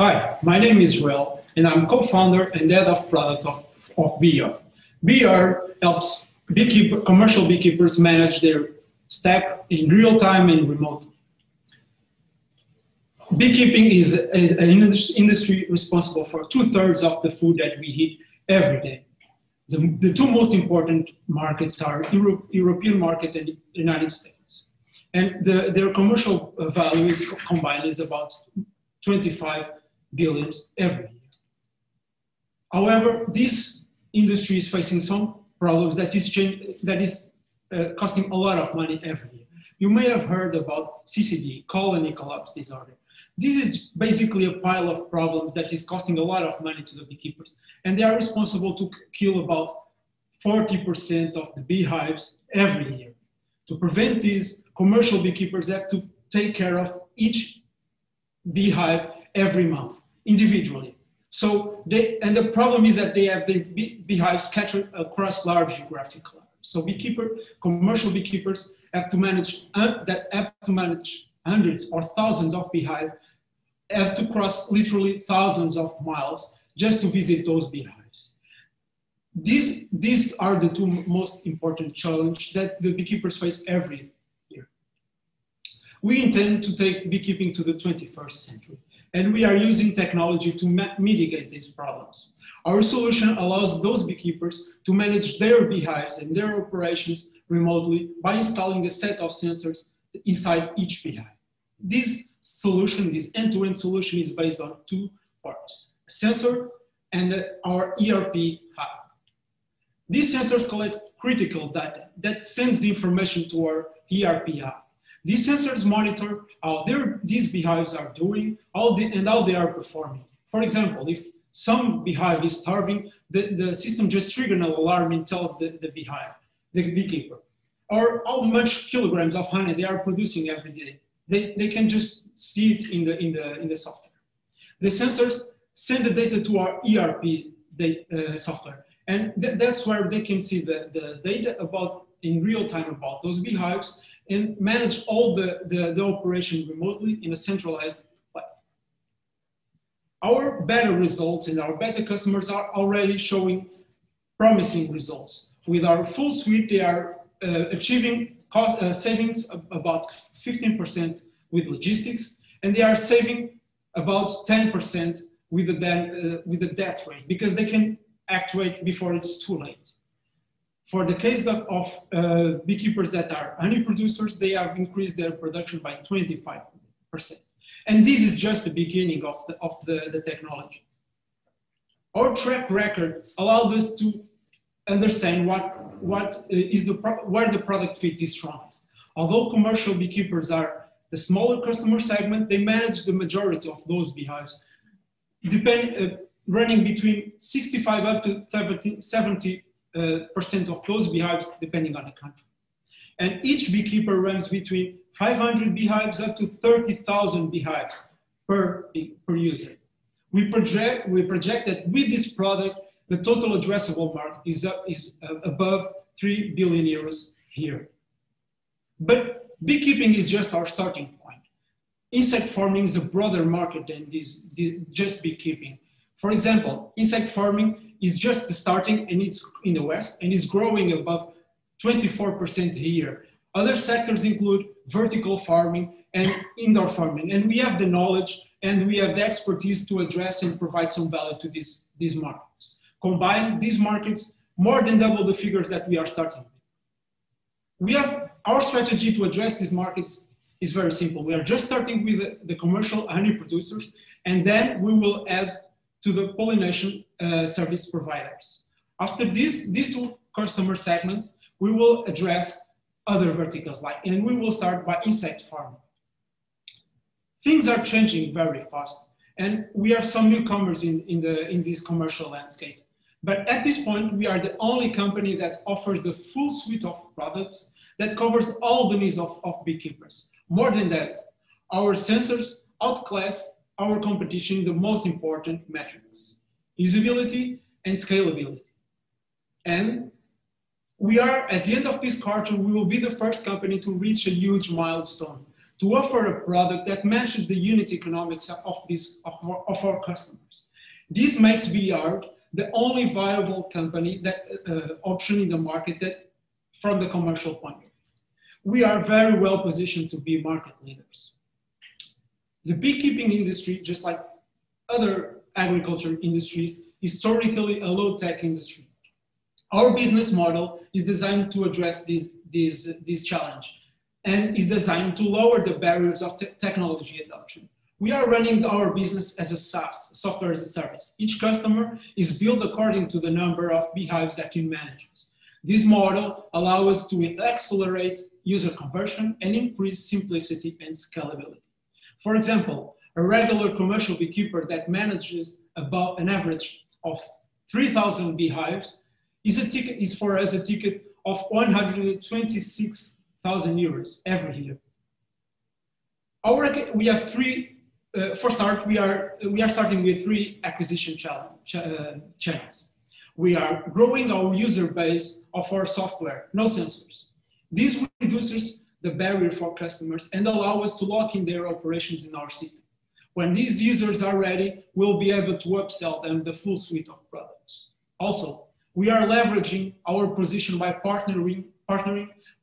Hi, my name is Israel, and I'm co-founder and head of product of Beeyard. Beeyard helps commercial beekeepers manage their stack in real time and remotely. Beekeeping is an industry responsible for 2/3 of the food that we eat every day. The two most important markets are European market and United States. And their commercial value combined is about 25 billion every year. However, this industry is facing some problems that is costing a lot of money every year. You may have heard about CCD, colony collapse disorder. This is basically a pile of problems that is costing a lot of money to the beekeepers, and they are responsible to kill about 40% of the beehives every year. To prevent this, commercial beekeepers have to take care of each beehive every month, individually. And the problem is that they have the beehives scattered across large geographical areas. So commercial beekeepers have to manage hundreds or thousands of beehives, have to cross literally thousands of miles just to visit those beehives. These are the two most important challenges that the beekeepers face every year. We intend to take beekeeping to the 21st century, and we are using technology to mitigate these problems. Our solution allows those beekeepers to manage their beehives and their operations remotely by installing a set of sensors inside each beehive. This end-to-end solution is based on two parts: a sensor and our ERP hub. These sensors collect critical data that sends the information to our ERP hub. These sensors monitor how these beehives are doing and how they are performing. For example, if some beehive is starving, the system just triggers an alarm and tells the beekeeper, or how much kilograms of honey they are producing every day. They can just see it in the software. The sensors send the data to our ERP software, and that's where they can see the data in real time about those beehives and manage all the operation remotely in a centralized platform. Our beta results and our beta customers are already showing promising results. With our full suite, they are achieving savings about 15% with logistics, and they are saving about 10% with the death rate, because they can actuate before it's too late. For the case of beekeepers that are honey producers, they have increased their production by 25%. And this is just the beginning of the technology. Our track record allowed us to understand where the product fit is strongest. Although commercial beekeepers are the smaller customer segment, they manage the majority of those beehives, running between 65 up to 70% of those beehives, depending on the country. And each beekeeper runs between 500 beehives up to 30,000 beehives per user. We project that with this product, the total addressable market is above 3 billion euros here. But beekeeping is just our starting point. Insect farming is a broader market than just beekeeping. For example, insect farming is just starting, and it's in the West, and is growing above 24% a year. Other sectors include vertical farming and indoor farming, and we have the knowledge and we have the expertise to address and provide some value to these markets. Combined, these markets more than double the figures that we are starting with. Our strategy to address these markets is very simple. We are just starting with the commercial honey producers, and then we will add to the pollination service providers. After these two customer segments, we will address other verticals, and we will start by insect farming. Things are changing very fast, and we have some newcomers in this commercial landscape. But at this point, we are the only company that offers the full suite of products that covers all the needs of beekeepers. More than that, our sensors outclass our competition in the most important metrics: usability and scalability. And we are, at the end of this quarter, we will be the first company to reach a huge milestone, to offer a product that matches the unit economics of our customers. This makes Beeyard the only viable company option in the market that, from the commercial point of view. We are very well positioned to be market leaders. The beekeeping industry, just like other agriculture industries, is historically a low-tech industry. Our business model is designed to address this challenge and is designed to lower the barriers of technology adoption. We are running our business as a SaaS, software as a service. Each customer is billed according to the number of beehives that he manages. This model allows us to accelerate user conversion and increase simplicity and scalability. For example, a regular commercial beekeeper that manages about an average of 3,000 beehives is for us a ticket of 126,000 euros every year. We have for start, we are starting with 3 acquisition channels. We are growing our user base of our software, no sensors. This reduces the barrier for customers and allow us to lock in their operations in our system. When these users are ready, we'll be able to upsell them the full suite of products. Also, we are leveraging our position by partnering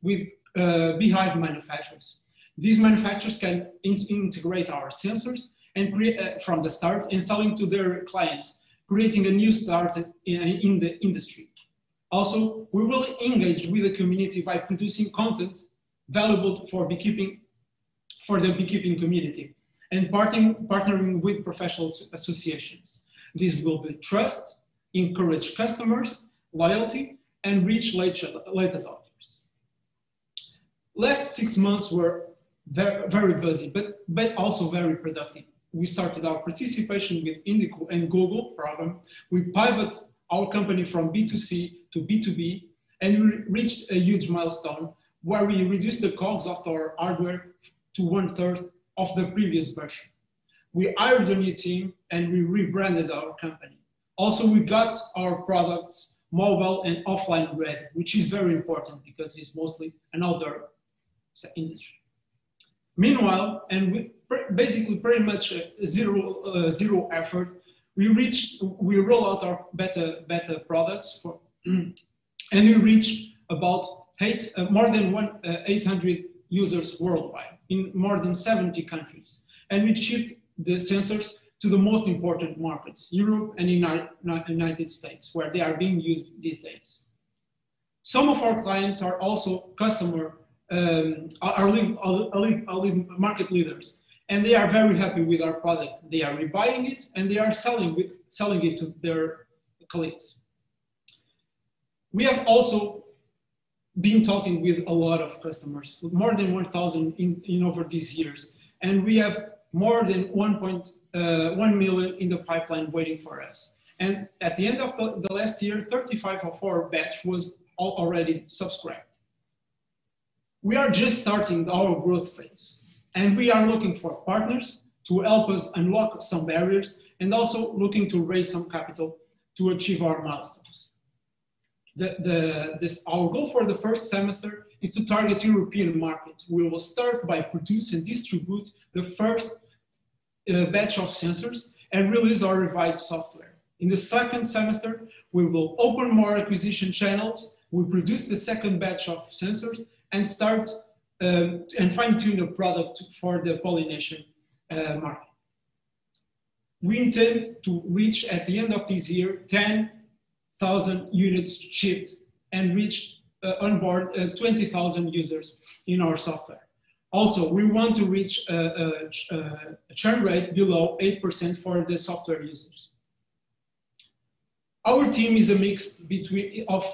with beehive manufacturers. These manufacturers can integrate our sensors and create from the start and selling to their clients, creating a new start in the industry. Also, we will engage with the community by producing content valuable for the beekeeping community and partnering with professional associations. This will build trust, encourage customers, loyalty, and reach late adopters. Last 6 months were very busy, but also very productive. We started our participation with Indico and Google program. We pivoted our company from B2C to B2B, and we reached a huge milestone where we reduced the costs of our hardware to 1/3 of the previous version. We hired a new team and we rebranded our company. Also, we got our products mobile and offline ready, which is very important because it's mostly an outdoor industry. Meanwhile, and with basically pretty much zero effort, we roll out our beta products and we reach about more than 800 users worldwide in more than 70 countries. And we ship the sensors to the most important markets, Europe and United States, where they are being used these days. Some of our clients are also market leaders, and they are very happy with our product. They are rebuying it and they are selling it to their colleagues. We have also been talking with a lot of customers, with more than 1,000 in over these years, and we have more than 1.1 million in the pipeline waiting for us. And at the end of the last year, 35 of our batch was already subscribed. We are just starting our growth phase, and we are looking for partners to help us unlock some barriers and also looking to raise some capital to achieve our milestones. Our goal for the first semester is to target European market. We will start by produce and distribute the first batch of sensors and release our revised software. In the second semester, we will open more acquisition channels, we produce the second batch of sensors, and start and fine-tune the product for the pollination market. We intend to reach at the end of this year 10,000 units shipped and reach onboard 20,000 users in our software. Also, we want to reach a churn rate below 8% for the software users. Our team is a mix of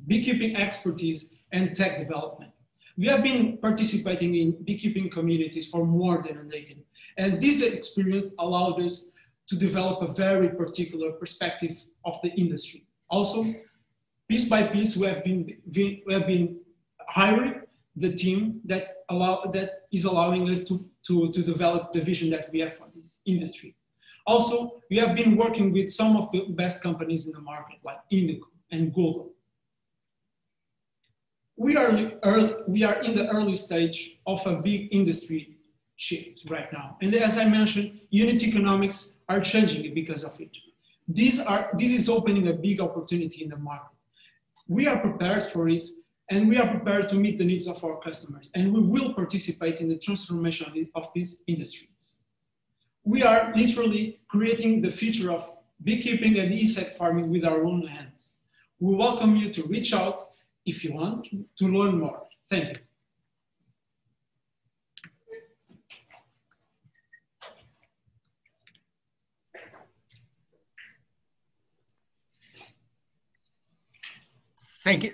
beekeeping expertise and tech development. We have been participating in beekeeping communities for more than a decade, and this experience allowed us to develop a very particular perspective of the industry. Also, piece by piece, we have been hiring the team that is allowing us to develop the vision that we have for this industry. Also, we have been working with some of the best companies in the market, like Indico and Google. we are in the early stage of a big industry shift right now. And as I mentioned, unit economics are changing because of it. This is opening a big opportunity in the market. We are prepared for it, and we are prepared to meet the needs of our customers, and we will participate in the transformation of these industries. We are literally creating the future of beekeeping and insect farming with our own hands. We welcome you to reach out if you want to learn more. Thank you.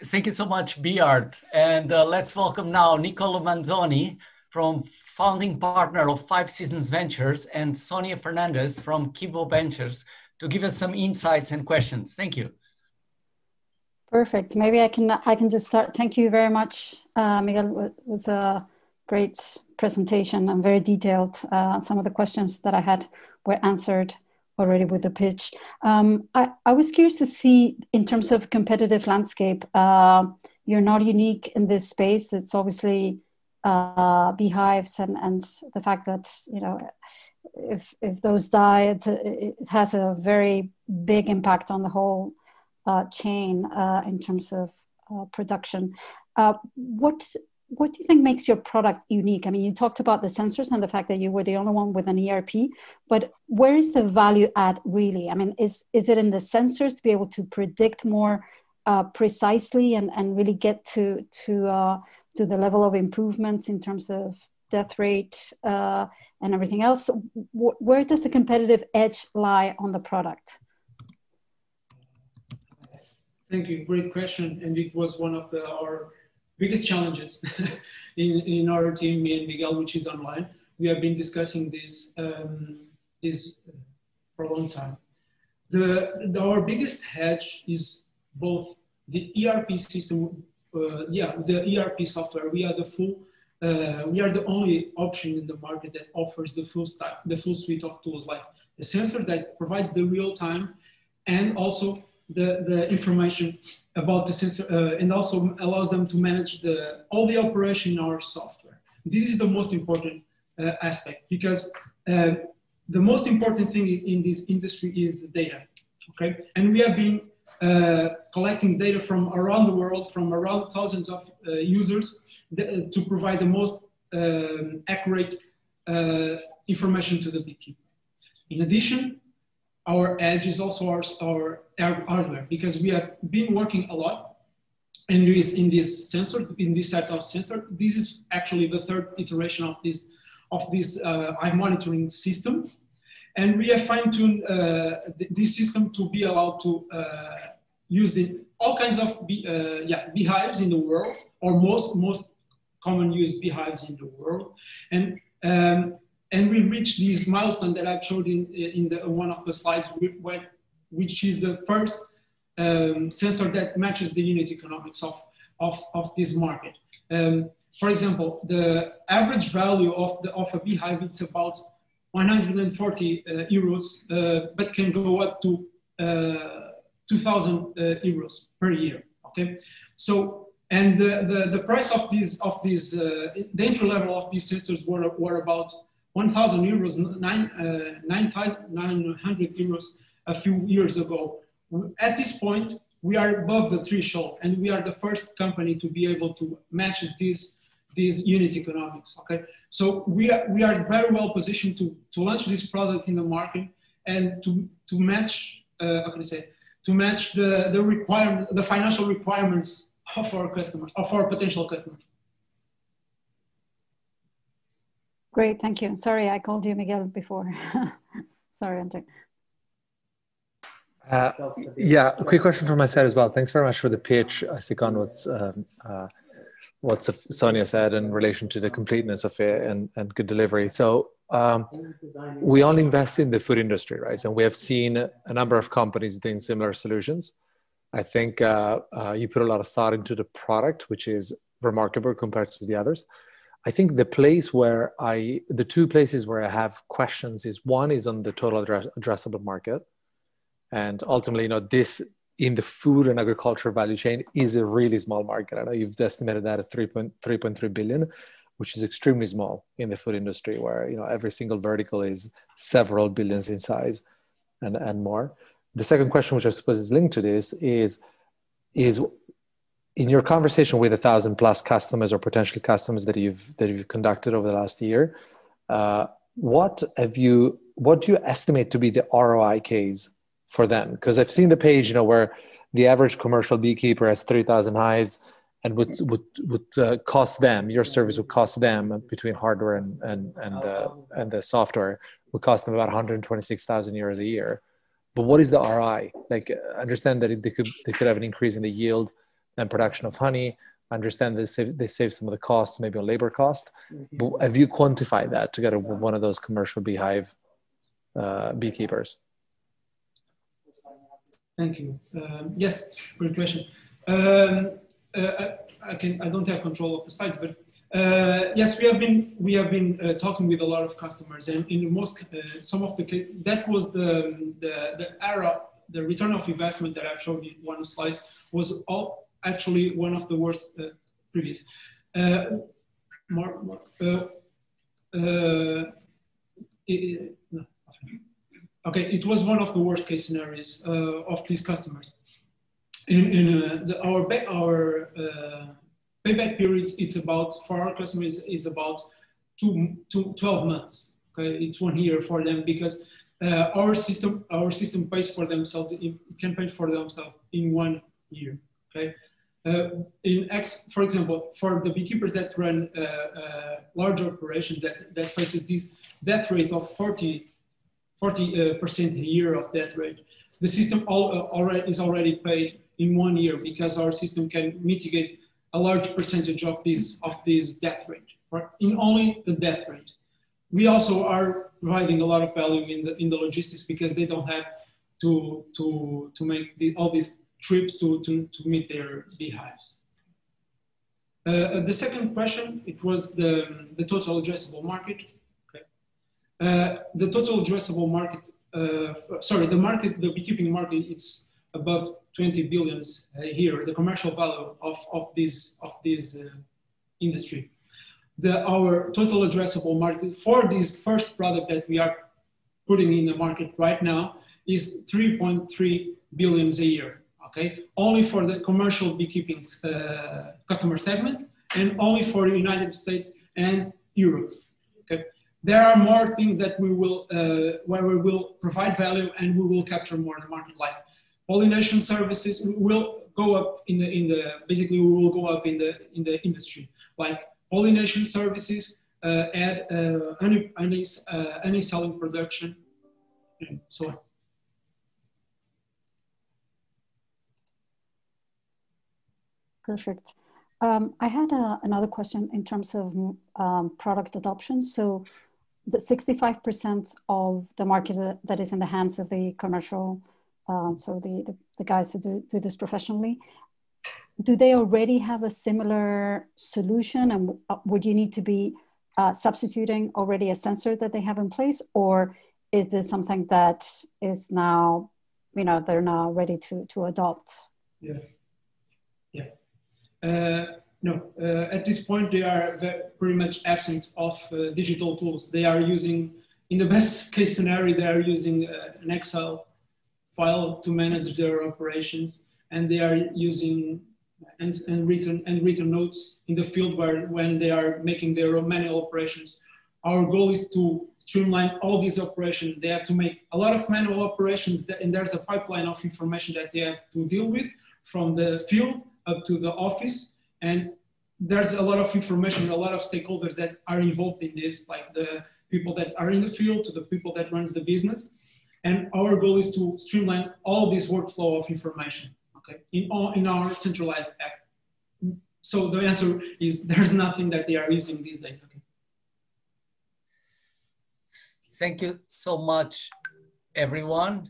Thank you so much, Beeyard. And let's welcome now Nicolo Manzoni, from founding partner of 5 Seasons Ventures, and Sonia Fernandez from Kibo Ventures to give us some insights and questions. Thank you. Perfect. Maybe I can just start. Thank you very much, Miguel. It was a great presentation and very detailed. Some of the questions that I had were answered already with the pitch. I was curious to see, in terms of competitive landscape, you're not unique in this space. It's obviously beehives and the fact that, you know, if those die, it has a very big impact on the whole chain in terms of production. What do you think makes your product unique? I mean, you talked about the sensors and the fact that you were the only one with an ERP, but where is the value add really? I mean, is it in the sensors to be able to predict more precisely and really get to the level of improvements in terms of death rate and everything else? Where does the competitive edge lie on the product? Thank you. Great question. And it was one of our biggest challenges in our team, me and Miguel, which is online. We have been discussing this for a long time. Our biggest hedge is both the ERP system, the ERP software. We are the only option in the market that offers the full stack, the full suite of tools, like the sensor that provides the real time, and also the information about the sensor, and also allows them to manage all the operation in our software. This is the most important aspect, because the most important thing in this industry is data, okay? And we have been collecting data from around the world, from around thousands of users, to provide the most accurate information to the beekeeper. In addition, our edge is also our hardware, because we have been working a lot in this sensor, in this set of sensor. This is actually the third iteration of this hive monitoring system, and we have fine-tuned this system to be allowed to use all kinds of beehives in the world, or most common used beehives in the world, and we reached this milestone that I've showed in one of the slides, which is the first sensor that matches the unit economics of this market. For example, the average value of a beehive, it's about 140 euros, but can go up to 2,000 euros per year. Okay, so and the price of these the entry level of these sensors were about 1,000 euros, 900 euros a few years ago. At this point, we are above the threshold, and we are the first company to be able to match these unit economics. Okay, so we are very well positioned to launch this product in the market and to match how can I say, to match the financial requirements of our customers, of our potential customers. Great, thank you. Sorry, I called you Miguel before. Sorry, Andre. Yeah, a quick question from my side as well. Thanks very much for the pitch. I second what Sonia said in relation to the completeness of it and good delivery. So we all invest in the food industry, right? And we have seen a number of companies doing similar solutions. I think you put a lot of thought into the product, which is remarkable compared to the others. I think the two places where I have questions is, one is on the total addressable market. And ultimately, this in the food and agriculture value chain is a really small market. I know you've estimated that at 3.3 billion, which is extremely small in the food industry, where every single vertical is several billions in size and more. The second question, which I suppose is linked to this, is in your conversation with 1,000+ customers or potential customers that you've conducted over the last year, what do you estimate to be the ROI case for them? Because I've seen the page, where the average commercial beekeeper has 3,000 hives, and would cost them, your service would cost them, between hardware and the software, would cost them about 126,000 euros a year. But what is the ROI? Like, understand that they could have an increase in the yield and production of honey. Understand they save some of the costs, maybe on labor cost. But have you quantified that together with one of those commercial beehive beekeepers? Thank you. Yes, great question. I don't have control of the sites, but yes, we have been talking with a lot of customers, and in some of the cases, that was the return of investment that I've showed in one of the slides was actually one of the worst previous. It was one of the worst case scenarios of these customers. Our payback periods, for our customers, is about 12 months. Okay, it's 1 year for them, because our system pays for themselves. It can pay for themselves in 1 year. Okay, for example, for the beekeepers that run large operations that faces this death rate of 40% a year of death rate, the system is already paid in 1 year, because our system can mitigate a large percentage of this death rate, right? In only the death rate. We also are providing a lot of value in the logistics, because they don't have to make all these trips to meet their beehives. The second question, it was the total addressable market. Okay. The total addressable market, the beekeeping market, it's above 20 billions here, the commercial value of this industry. Our total addressable market for this first product that we are putting in the market right now is 3.3 billions a year. Okay, only for the commercial beekeeping customer segment, and only for the United States and Europe. Okay, there are more things that we will where we will provide value, and we will capture more in the market, like pollination services. We will go up basically we will go up in the industry, like pollination services, honey selling production, and so on. Perfect. I had another question in terms of product adoption. So the 65% of the market that is in the hands of the commercial, so the guys who do this professionally, do they already have a similar solution? And would you need to be substituting already a sensor that they have in place? Or is this something that is now, they're now ready to adopt? Yeah. No, at this point, they are pretty much absent of digital tools. They are using, in the best case scenario, they are using an Excel file to manage their operations, and they are using written notes in the field when they are making their own manual operations. Our goal is to streamline all these operations. They have to make a lot of manual operations, and there's a pipeline of information that they have to deal with from the field up to the office, and there's a lot of information, a lot of stakeholders that are involved in this, like the people that are in the field to the people that runs the business. And our goal is to streamline all this workflow of information, okay, in our centralized app. So the answer is there's nothing that they are using these days. Okay. Thank you so much, everyone.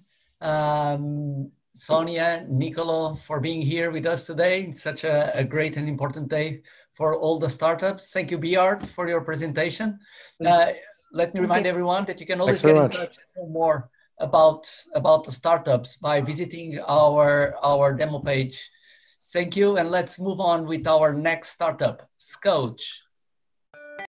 Sonia, Nicolo, for being here with us today. It's such a great and important day for all the startups. Thank you, Beeyard, for your presentation. Let me remind everyone that you can always get in touch for more about the startups by visiting our demo page. Thank you, and let's move on with our next startup, Scotch.